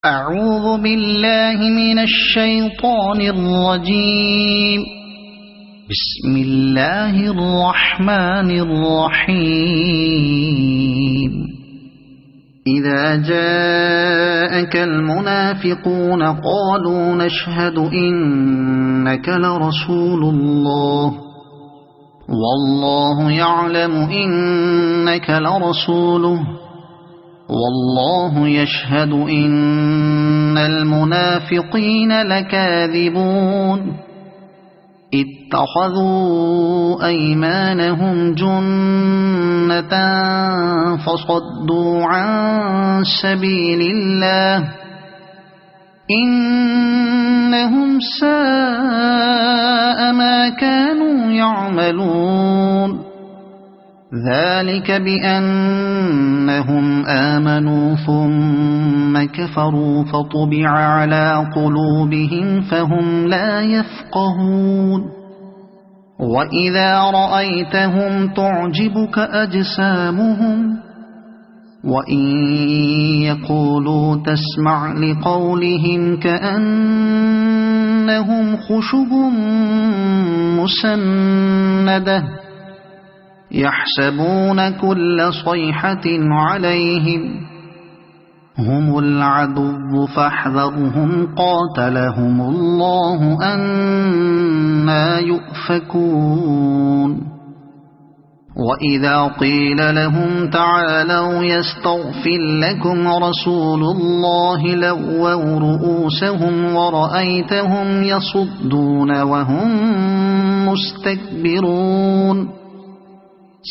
أعوذ بالله من الشيطان الرجيم. بسم الله الرحمن الرحيم. إذا جاءك المنافقون قالوا نشهد إنك لرسول الله والله يعلم إنك لرسوله والله يشهد إن المنافقين لكاذبون. اتخذوا أيمانهم جنة فصدوا عن سبيل الله إنهم ساء ما كانوا يعملون. ذلك بأنهم آمنوا ثم كفروا فطبع على قلوبهم فهم لا يفقهون. وإذا رأيتهم تعجبك أجسامهم وإن يقولوا تسمع لقولهم كأنهم خشب مسندة يحسبون كل صيحة عليهم هم العدو فاحذرهم قاتلهم الله أنى يؤفكون. وإذا قيل لهم تعالوا يستغفر لكم رسول الله لووا رؤوسهم ورأيتهم يصدون وهم مستكبرون.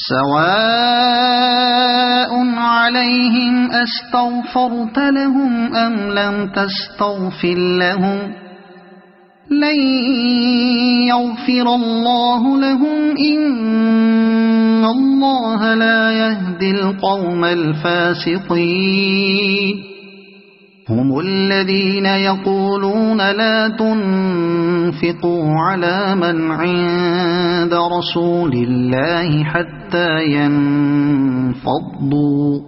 سواء عليهم أستغفرت لهم أم لم تستغفر لهم لن يغفر الله لهم إن الله لا يهدي القوم الفاسقين. هم الذين يقولون لا تنفقوا على من عند رسول الله حتى ينفضوا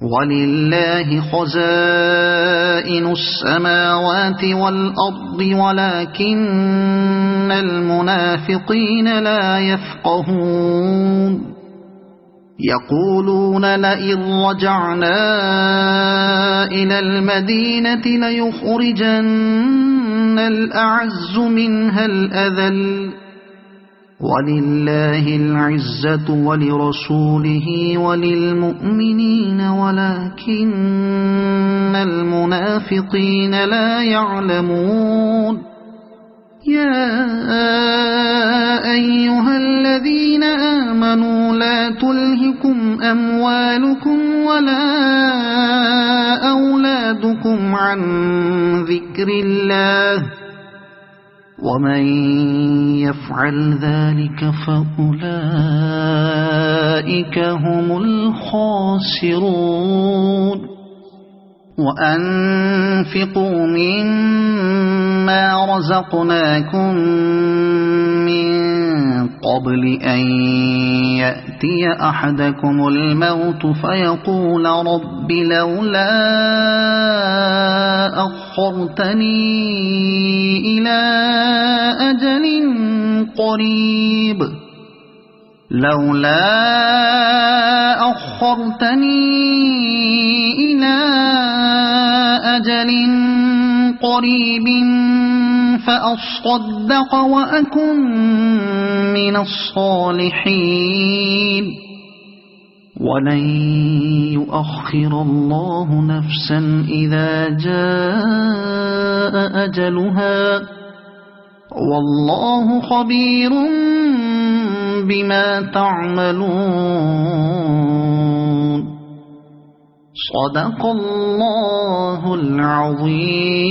ولله خزائن السماوات والأرض ولكن المنافقين لا يفقهون. يقولون لئن رجعنا إلى المدينة ليخرجن الأعز منها الأذل ولله العزة ولرسوله وللمؤمنين ولكن المنافقين لا يعلمون. يا أيها الذين آمنوا لا تلهكم أموالكم ولا أولادكم عن ذكر الله ومن يفعل ذلك فأولئك هم الخاسرون. وأنفقوا مما رزقناكم من قبل أن يأتي أحدكم الموت فيقول رب لولا أخرتني إلى أجل قريب فأصدق وأكن من الصالحين. ولن يؤخر الله نفسا إذا جاء أجلها والله خبير بما تعملون. صدق الله العظيم.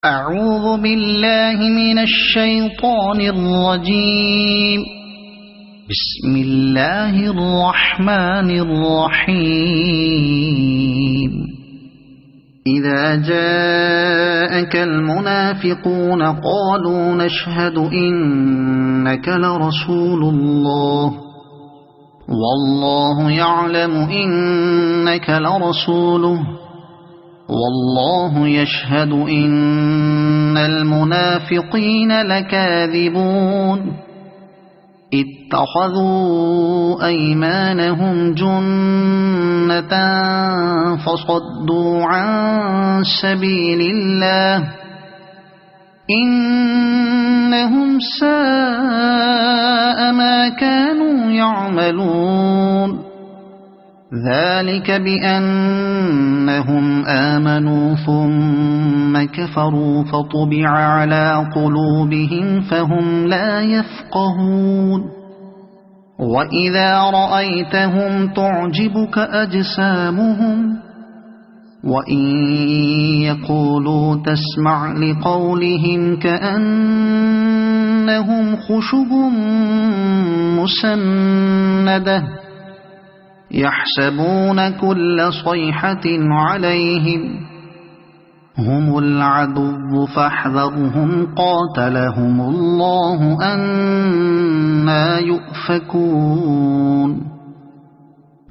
أعوذ بالله من الشيطان الرجيم. بسم الله الرحمن الرحيم. إذا جاءك المنافقون قالوا نشهد إنك لرسول الله والله يعلم إنك لرسوله والله يشهد إن المنافقين لكاذبون اتخذوا أيمانهم جنة فصدوا عن سبيل الله إنهم ساء ما كانوا يعملون ذلك بأنهم آمنوا ثم كفروا فطبع على قلوبهم فهم لا يفقهون وإذا رأيتهم تعجبك أجسامهم وإن يقولوا تسمع لقولهم كأنهم خشب مسندة يحسبون كل صيحة عليهم هم العدو فاحذرهم قاتلهم الله أنى يؤفكون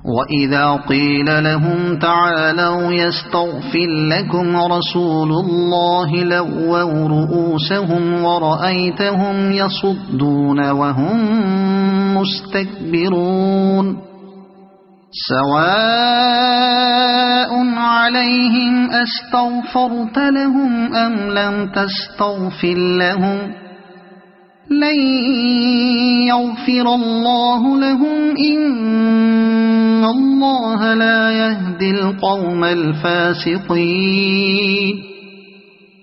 وإذا قيل لهم تعالوا يستغفر لكم رسول الله لووا رؤوسهم ورأيتهم يصدون وهم مستكبرون سواء عليهم أستغفرت لهم أم لم تستغفر لهم لن يغفر الله لهم إن الله لا يهدي القوم الفاسقين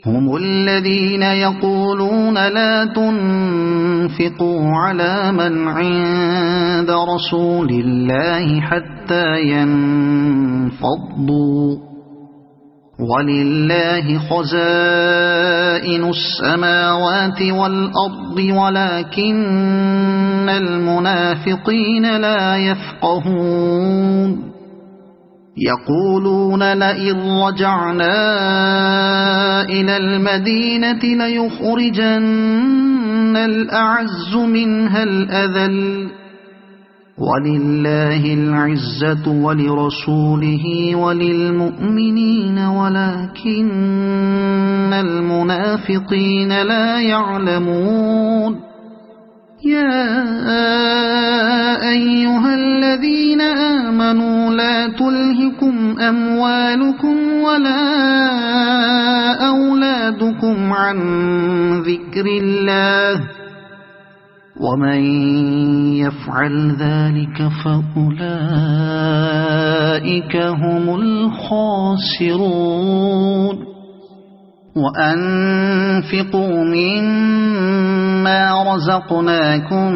هم الذين يقولون لا تنفقوا على من عند رسول الله حتى ينفضوا ولله خزائن السماوات والأرض ولكن المنافقين لا يفقهون يقولون لئن رجعنا إلى المدينة ليخرجن الأعز منها الأذل ولله العزة ولرسوله وللمؤمنين ولكن المنافقين لا يعلمون يا أيها الذين آمنوا لا تلهكم أموالكم ولا أولادكم عن ذكر الله ومن يفعل ذلك فأولئك هم الخاسرون وأنفقوا مما رزقناكم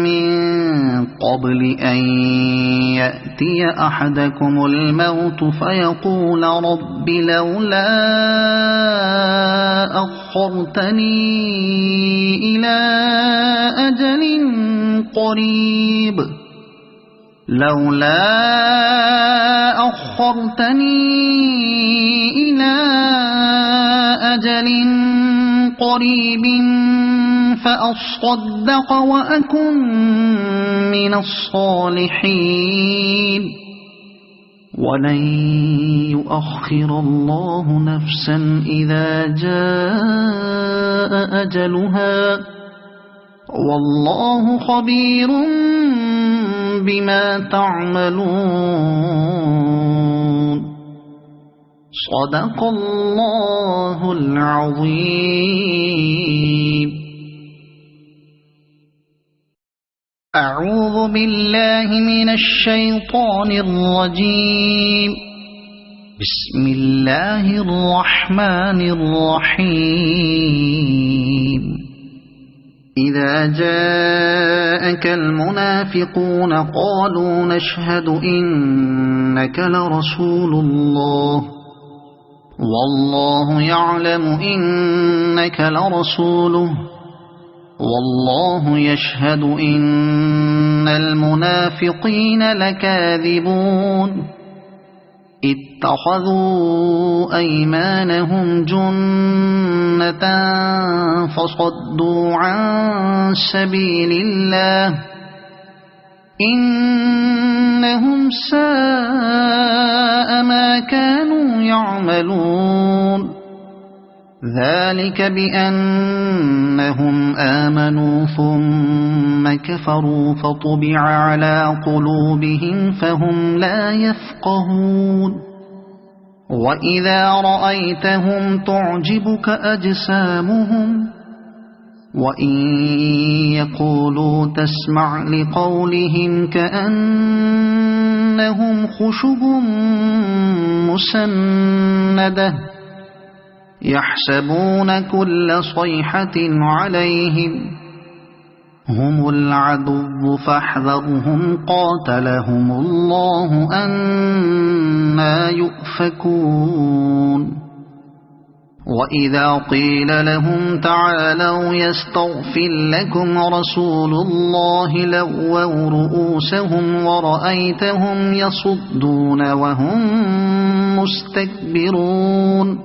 من قبل أن يأتي أحدكم الموت فيقول رب لولا أخرتني إلى أجل قريب لولا أخرتني إلى أجل قريب فأصدق وأكن من الصالحين ولن يؤخر الله نفسا إذا جاء أجلها والله خبير بما تعملون صدق الله العظيم أعوذ بالله من الشيطان الرجيم بسم الله الرحمن الرحيم إذا جاءك المنافقون قالوا نشهد إنك لرسول الله والله يعلم إنك لرسوله والله يشهد إن المنافقين لكاذبون اتخذوا أيمانهم جنة فصدوا عن سبيل الله إنهم ساء ما كانوا يعملون ذلك بأنهم آمنوا ثم كفروا فطبع على قلوبهم فهم لا يفقهون وإذا رأيتهم تعجبك أجسامهم وإن يقولوا تسمع لقولهم كأنهم خشب مسندة يحسبون كل صيحة عليهم هم العدو فاحذرهم قاتلهم الله أنى يؤفكون وإذا قيل لهم تعالوا يستغفر لكم رسول الله لووا رؤوسهم ورأيتهم يصدون وهم مستكبرون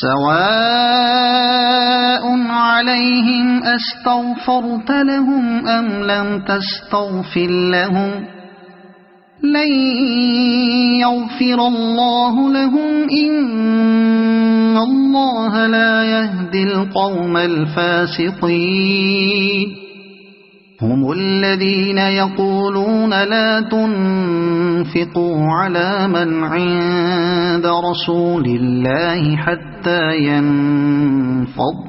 سواء عليهم أستغفرت لهم أم لم تستغفر لهم لن يغفر الله لهم إن الله لا يهدي القوم الفاسقين هم الذين يقولون لا تنفقوا على من عند رسول الله حتى ينفضوا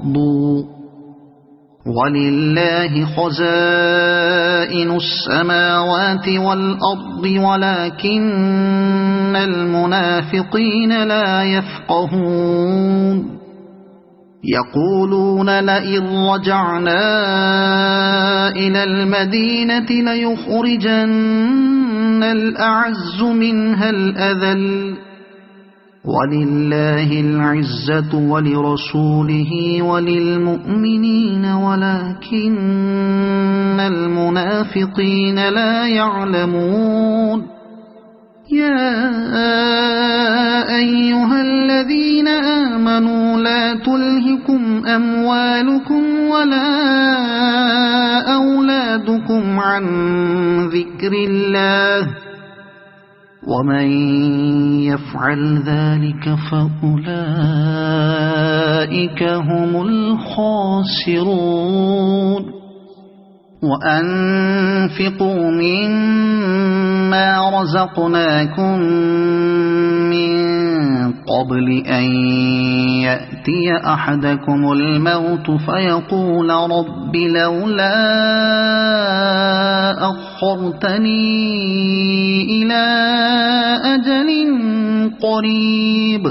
ولله خزائن السماوات والأرض ولكن المنافقين لا يفقهون يقولون لئن رجعنا إلى المدينة ليخرجن الأعز منها الأذل ولله العزة ولرسوله وللمؤمنين ولكن المنافقين لا يعلمون يا أيها الذين آمنوا لا تلهكم أموالكم ولا أولادكم عن ذكر الله ومن يفعل ذلك فأولئك هم الخاسرون وأنفقوا مما رزقناكم من قبل أن يأتي أحدكم الموت فيقول رب لولا أخرتني إلى أجل قريب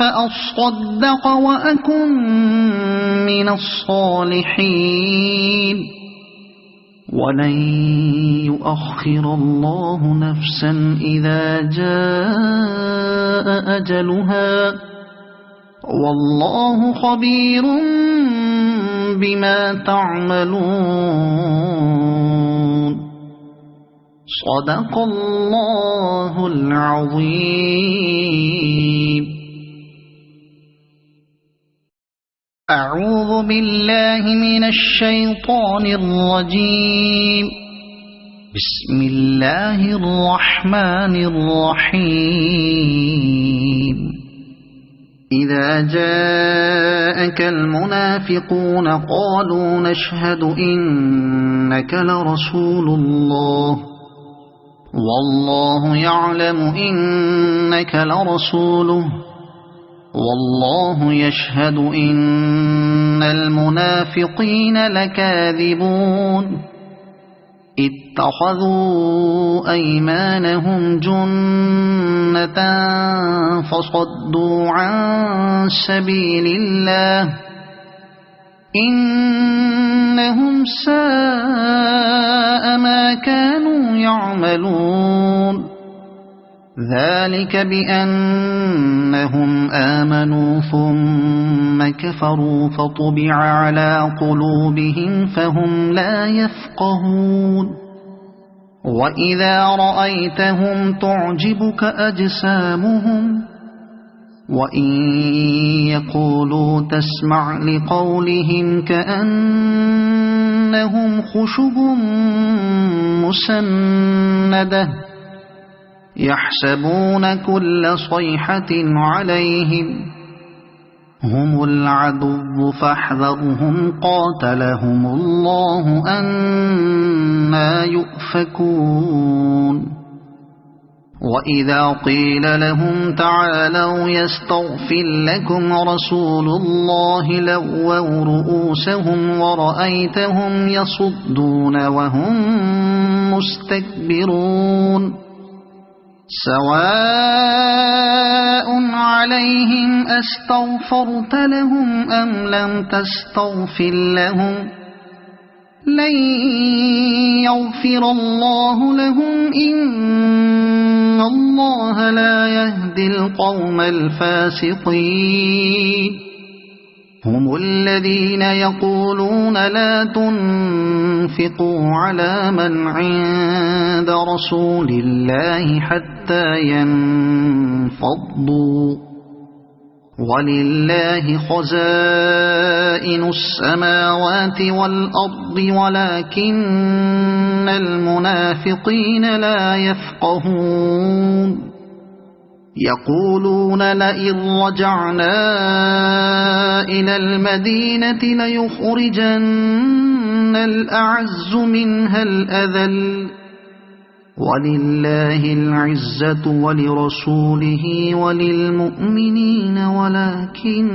فأصدق وأكن من الصالحين ولن يؤخر الله نفسا إذا جاء أجلها والله خبير بما تعملون صدق الله العظيم أعوذ بالله من الشيطان الرجيم بسم الله الرحمن الرحيم إذا جاءك المنافقون قالوا نشهد إنك لرسول الله والله يعلم إنك لرسوله والله يشهد إن المنافقين لكاذبون اتخذوا أيمانهم جنة فصدوا عن سبيل الله إنهم ساء ما كانوا يعملون ذلك بأنهم آمنوا ثم كفروا فطبع على قلوبهم فهم لا يفقهون وإذا رأيتهم تعجبك أجسامهم وإن يقولوا تسمع لقولهم كأنهم خشب مسندة يحسبون كل صيحة عليهم هم العدو فاحذرهم قاتلهم الله أنى يؤفكون وإذا قيل لهم تعالوا يستغفر لكم رسول الله لووا رؤوسهم ورأيتهم يصدون وهم مستكبرون سواء عليهم أستغفرت لهم أم لم تستغفر لهم لن يغفر الله لهم إن الله لا يهدي القوم الفاسقين هم الذين يقولون لا تنفقوا على من عند رسول الله حتى ينفضوا ولله خزائن السماوات والأرض ولكن المنافقين لا يفقهون يقولون لئن رجعنا إلى المدينة ليخرجن الأعز منها الأذل ولله العزة ولرسوله وللمؤمنين ولكن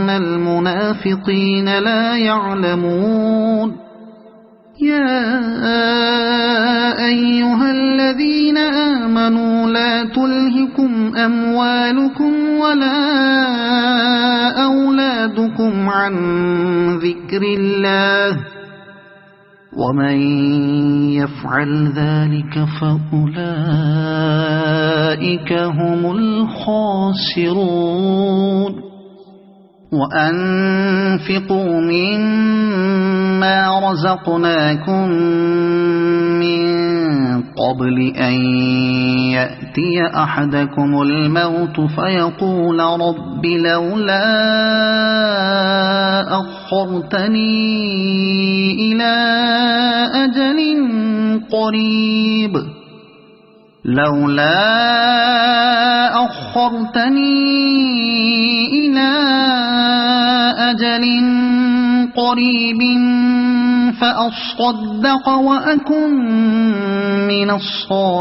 المنافقين لا يعلمون يا أيها الذين آمنوا لا تلهكم أموالكم ولا أولادكم عن ذكر الله ومن يفعل ذلك فأولئك هم الخاسرون وأنفقوا مما رزقناكم من قبل أن يأتي أحدكم الموت فيقول رب لولا أخرتني إلى أجل قريب فأصدق وأكن من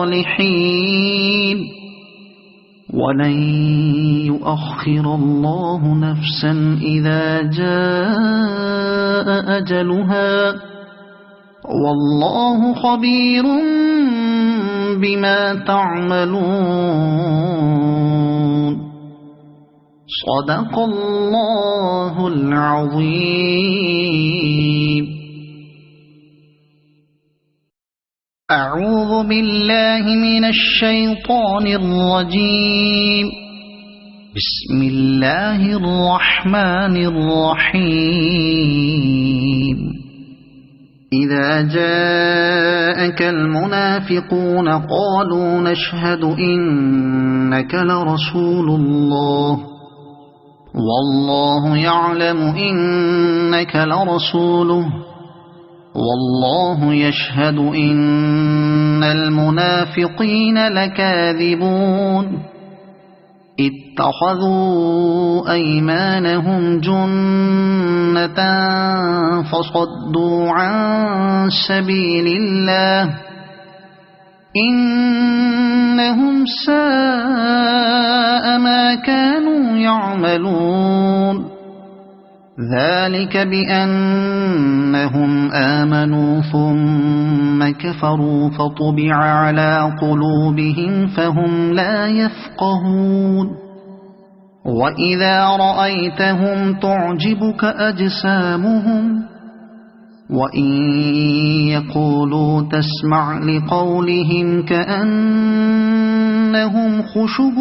الصالحين ولن يؤخر الله نفسا إذا جاء أجلها والله خبير بما تعملون صدق الله العظيم. أعوذ بالله من الشيطان الرجيم. بسم الله الرحمن الرحيم. إذا جاءك المنافقون قالوا نشهد إنك لرسول الله والله يعلم إنك لرسوله والله يشهد إن المنافقين لكاذبون اتخذوا أيمانهم جنة فصدوا عن سبيل الله إنهم ساء ما كانوا يعملون ذلك بأنهم آمنوا ثم كفروا فطبع على قلوبهم فهم لا يفقهون وإذا رأيتهم تعجبك أجسامهم وإن يقولوا تسمع لقولهم كأنهم خشب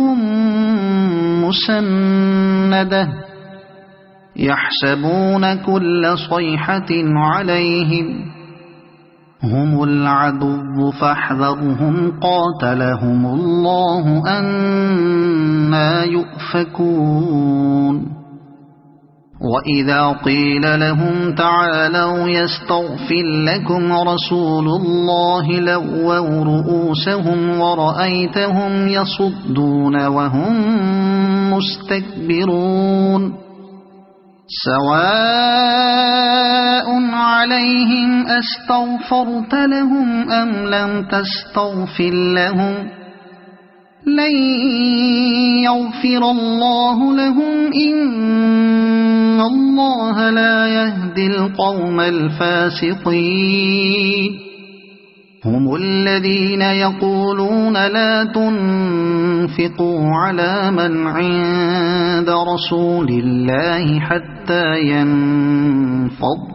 مسندة يحسبون كل صيحة عليهم هم العدو فاحذرهم قاتلهم الله أنى يؤفكون وإذا قيل لهم تعالوا يستغفر لكم رسول الله لووا رؤوسهم ورأيتهم يصدون وهم مستكبرون سواء عليهم أستغفرت لهم أم لم تستغفر لهم لن يغفر الله لهم إن الله لا يهدي القوم الفاسقين هم الذين يقولون لا تنفقوا على من عند رسول الله حتى ينفضوا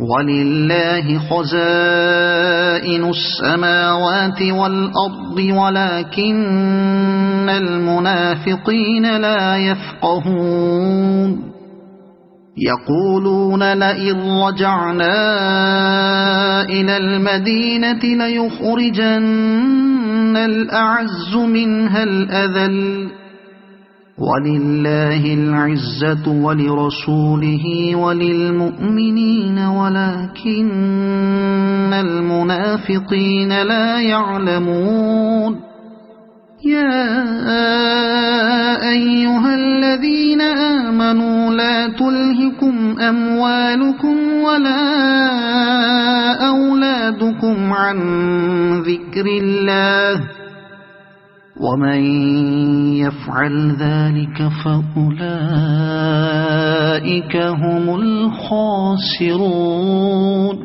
ولله خزائن السماوات والأرض ولكن المنافقين لا يفقهون يقولون لئن رجعنا إلى المدينة ليخرجن الأعز منها الأذل ولله العزة ولرسوله وللمؤمنين ولكن المنافقين لا يعلمون يا أيها الذين آمنوا لا تلهكم أموالكم ولا أولادكم عن ذكر الله ومن يفعل ذلك فأولئك هم الخاسرون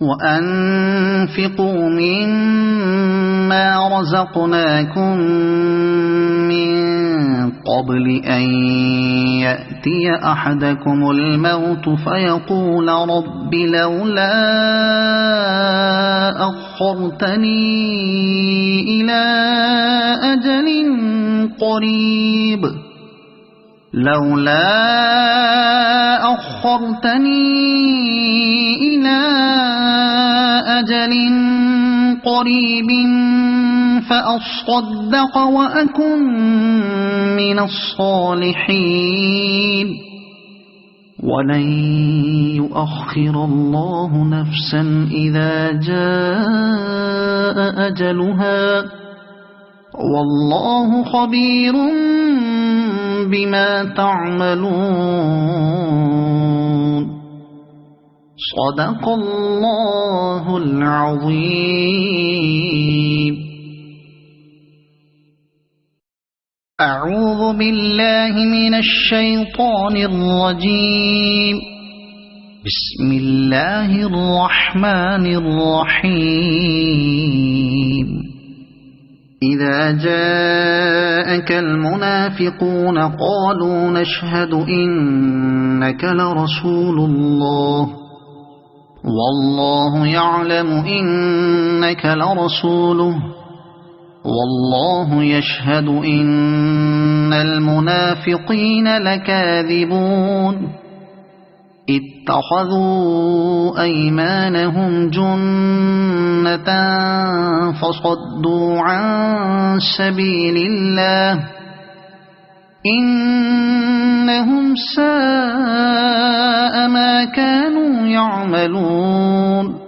وأنفقوا مما رزقناكم من قبل أن يأتي أحدكم الموت فيقول رب لولا أخرتني إلى أجل قريب فأصدق وأكن من الصالحين ولن يؤخر الله نفسا إذا جاء أجلها والله خبير بما تعملون صدق الله العظيم أعوذ بالله من الشيطان الرجيم بسم الله الرحمن الرحيم إذا جاءك المنافقون قالوا نشهد إنك لرسول الله والله يعلم إنك لرسوله والله يشهد إن المنافقين لكاذبون اتخذوا أيمانهم جنة فصدوا عن سبيل الله إنهم ساء ما كانوا يعملون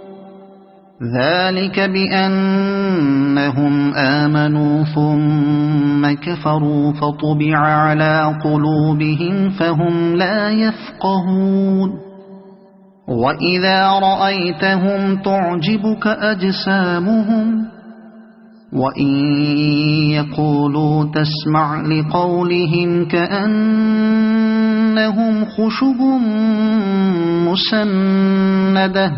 ذلك بأنهم آمنوا ثم كفروا فطبع على قلوبهم فهم لا يفقهون وإذا رأيتهم تعجبك أجسامهم وإن يقولوا تسمع لقولهم كأنهم خشب مسندة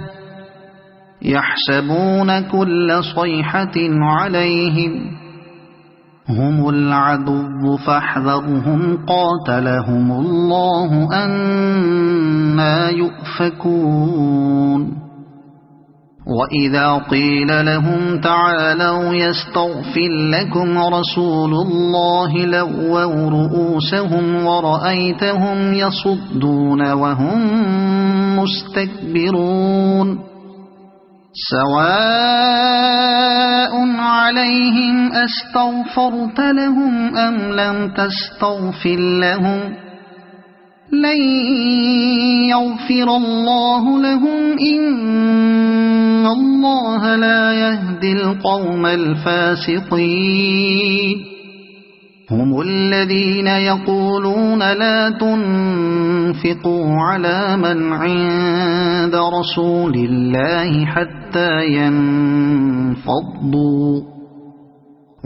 يحسبون كل صيحة عليهم هم العدو فاحذرهم قاتلهم الله أنى يؤفكون وإذا قيل لهم تعالوا يستغفر لكم رسول الله لووا رؤوسهم ورأيتهم يصدون وهم مستكبرون سواء عليهم أستغفرت لهم أم لم تستغفر لهم لن يغفر الله لهم إن الله لا يهدي القوم الفاسقين هم الذين يقولون لا تنفقوا على من عند رسول الله حتى ينفضوا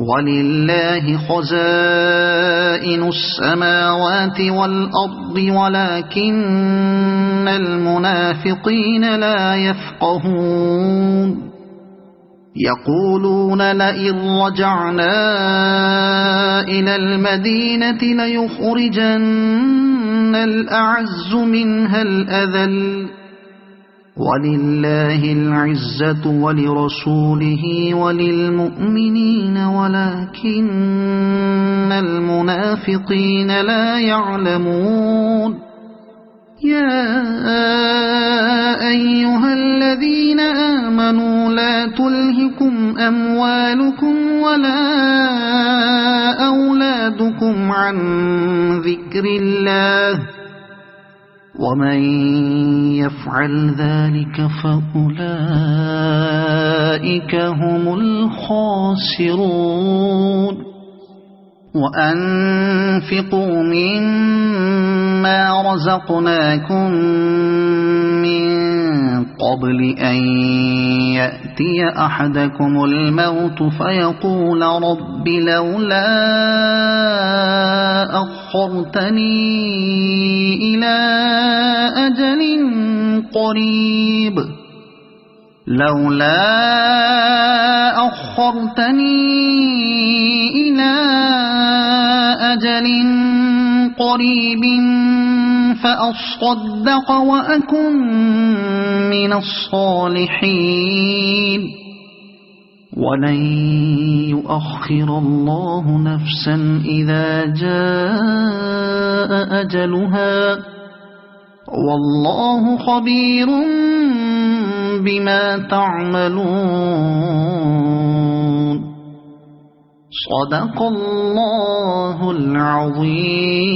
ولله خزائن السماوات والأرض ولكن المنافقين لا يفقهون يقولون لئن رجعنا إلى المدينة ليخرجن الأعز منها الأذل ولله العزة ولرسوله وللمؤمنين ولكن المنافقين لا يعلمون يا أيها الذين آمنوا لا تلهكم أموالكم ولا أولادكم عن ذكر الله ومن يفعل ذلك فأولئك هم الخاسرون وأنفقوا مما رزقناكم من قبل أن يأتي أحدكم الموت فيقول رب لولا أخرتني إلى أجل قريب فأصدق وأكن من الصالحين ولن يؤخر الله نفسا إذا جاء أجلها والله خبير بما تعملون صدق الله العظيم.